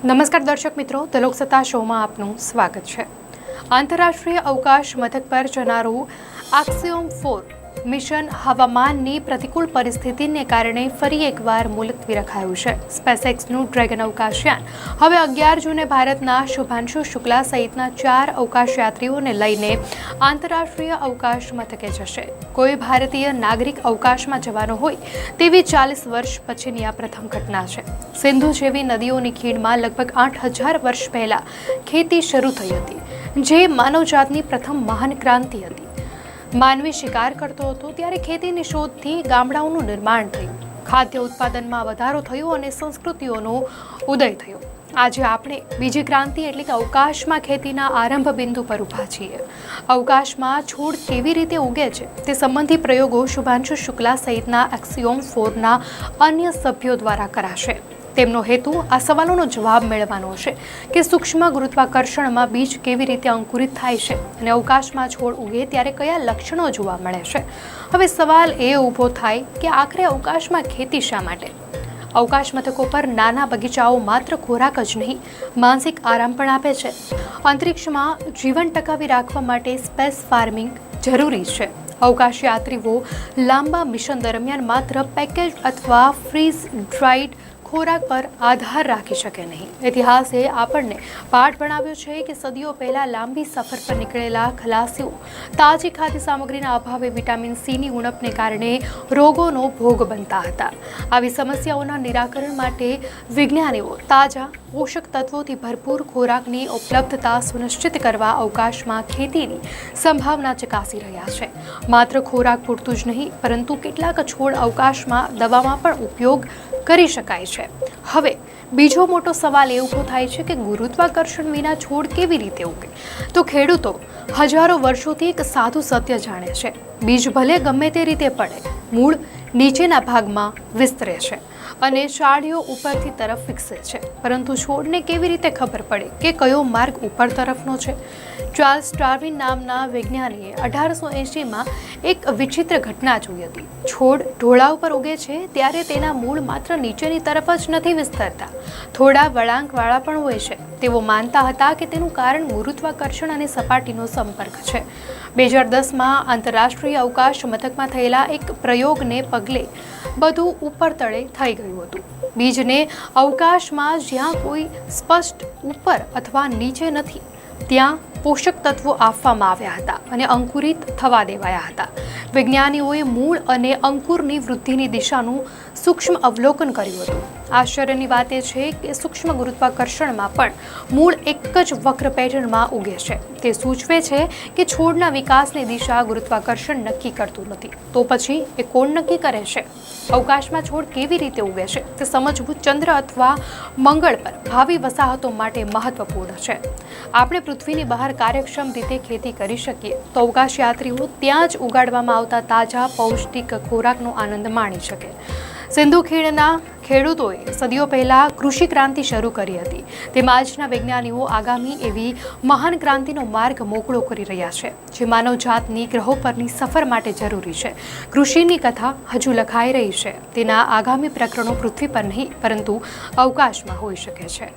નમસ્કાર દર્શક મિત્રો, ધ લોકસત્તા શોમાં આપનું સ્વાગત છે। આંતરરાષ્ટ્રીય અવકાશ મથક પર જનારું આક્સિયોમ 4 મિશન હવામાનની પ્રતિકૂળ પરિસ્થિતિને કારણે ફરી એકવાર મુલતવી રખાયું છે। સ્પેસએક્સનું ડ્રેગન અવકાશયાન હવે 11 જૂને ભારતના શુભાંશુ શુક્લા સહિતના 4 અવકાશયાત્રીઓને લઈને આંતરરાષ્ટ્રીય અવકાશ મથકે જશે। કોઈ ભારતીય નાગરિક અવકાશમાં જવાનો હોય તેવી 40 વર્ષ પછીની આ પ્રથમ ઘટના છે। સિંધુ જેવી નદીઓની ખીણમાં લગભગ 8000 વર્ષ પહેલા ખેતી શરૂ થઈ હતી, જે માનવજાતની પ્રથમ મહાન ક્રાંતિ હતી। માનવી શિકાર કરતો હતો ત્યારે ખેતીની શોધથી ગામડાઓનું નિર્માણ થયું, ખાદ્ય ઉત્પાદનમાં વધારો થયો અને સંસ્કૃતિઓનો ઉદય થયો। આજે આપણે બીજી ક્રાંતિ એટલે કે અવકાશમાં ખેતીના આરંભ બિંદુ પર ઊભા છીએ। અવકાશમાં છોડ કેવી રીતે ઉગે છે તે સંબંધી પ્રયોગો શુભાંશુ શુક્લા સહિતના એક્સિયોમ 4ના અન્ય સભ્યો દ્વારા કરાશે। તેમનો હેતુ આ સવાલોનો જવાબ મેળવવાનો છે કે સૂક્ષ્મ ગુરુત્વાકર્ષણમાં બીજ કેવી રીતે અંકુરિત થાય છે અને અવકાશમાં છોડ ઉગે ત્યારે કયા લક્ષણો જોવા મળે છે। હવે સવાલ એ ઊભો થાય કે આખરે અવકાશમાં ખેતી શા માટે? અવકાશ મથકો પર નાના બગીચાઓ માત્ર ખોરાક જ નહીં, માનસિક આરામ પણ આપે છે। અંતરિક્ષમાં જીવન ટકાવી રાખવા માટે સ્પેસ ફાર્મિંગ જરૂરી છે। અવકાશ યાત્રીઓ લાંબા મિશન દરમિયાન માત્ર પેકેજ અથવા ફ્રીઝ ડ્રાઈડ ખોરાક પર આધાર રાખી શકે નહીં। ઇતિહાસે આપણને પાઠ ભણાવ્યો છે કે સદીઓ પહેલા લાંબી સફર પર નીકળેલા ખલાસીઓ તાજી ખાદ્ય સામગ્રીના અભાવે વિટામિન સીની ઉણપને કારણે રોગોનો ભોગ બનતા હતા। આવી સમસ્યાઓના નિરાકરણ માટે વિજ્ઞાનીઓ તાજા પોષક તત્વોથી ભરપૂર ખોરાકની ઉપલબ્ધતા સુનિશ્ચિત કરવા અવકાશમાં ખેતીની સંભાવના ચકાસી રહ્યા છે। માત્ર ખોરાક પૂરતું જ નહીં, પરંતુ કેટલાક છોડ અવકાશમાં દવામાં પણ ઉપયોગ કરી શકાય છે। હવે બીજો મોટો સવાલ એ ઊભો થાય છે કે ગુરુત્વાકર્ષણ વિના છોડ કેવી રીતે ઉગે? તો ખેડૂતો હજારો વર્ષોથી એક સાદું સત્ય જાણે છે, બીજ ભલે ગમે તે રીતે પડે, મૂળ નીચેના ભાગમાં વિસ્તરે છે અને શાળીઓ ઉપરથી તરફ વિકસે છે, પરંતુ છોડને કેવી રીતે ખબર પડે કે કયો માર્ગ ઉપર તરફનો છે? ચાર્લ્સ ડાર્વિન નામના વૈજ્ઞાનિકે 1880માં એક વિચિત્ર ઘટના જોઈ હતી। છોડ ઢોળા ઉપર ઉગે છે ત્યારે તેના મૂળ માત્ર નીચેની તરફ જ નથી વિસ્તરતા, થોડા વળાંકવાળા પણ હોય છે। તેઓ માનતા હતા કે તેનું કારણ ગુરુત્વાકર્ષણ અને સપાટીનો સંપર્ક છે। 2010માં આંતરરાષ્ટ્રીય અવકાશ મથકમાં થયેલા એક પ્રયોગને પગલે બધું ઉપર તળે થઈ ગયું હતું। બીજને અવકાશમાં જ્યાં કોઈ સ્પષ્ટ ઉપર અથવા નીચે નથી ત્યાં પોષક તત્વો આપવામાં આવ્યા હતા અને અંકુરિત થવા દેવાયા હતા। વૈજ્ઞાનિકોએ મૂળ અને અંકુરની વૃદ્ધિની દિશાનું સૂક્ષ્મ અવલોકન કર્યું હતું। આશ્ચર્યની વાત એ છે કે સૂક્ષ્મ ગુરુત્વાકર્ષણમાં પણ મૂળ એક જ વક્ર પેટર્નમાં ઉગે છે। તે સૂચવે છે કે છોડના વિકાસની દિશા ગુરુત્વાકર્ષણ નક્કી કરતું નથી, તો પછી એ કોણ નક્કી કરે છે? અવકાશમાં છોડ કેવી રીતે ઉગે છે તે સમજવું ચંદ્ર અથવા મંગળ પર ભાવિ વસાહતો માટે મહત્વપૂર્ણ છે। આપણે પૃથ્વીની બહાર કાર્યક્ષમ રીતે ખેતી કરી શકીએ તો અવકાશ યાત્રીઓ ત્યાં જ ઉગાડવામાં આવતા તાજા પૌષ્ટિક ખોરાકનો આનંદ માણી શકે। સિંધુ ખીણના ખેડૂતોએ સદીઓ પહેલા કૃષિ ક્રાંતિ શરૂ કરી હતી, તેમાં આજના વૈજ્ઞાનિકો આગામી એવી મહાન ક્રાંતિનો માર્ગ મોકળો કરી રહ્યા છે, જે માનવજાતની ગ્રહો પરની સફર માટે જરૂરી છે। કૃષિની કથા હજુ લખાઈ રહી છે, તેના આગામી પ્રકરણો પૃથ્વી પર નહીં પરંતુ અવકાશમાં હોઈ શકે છે।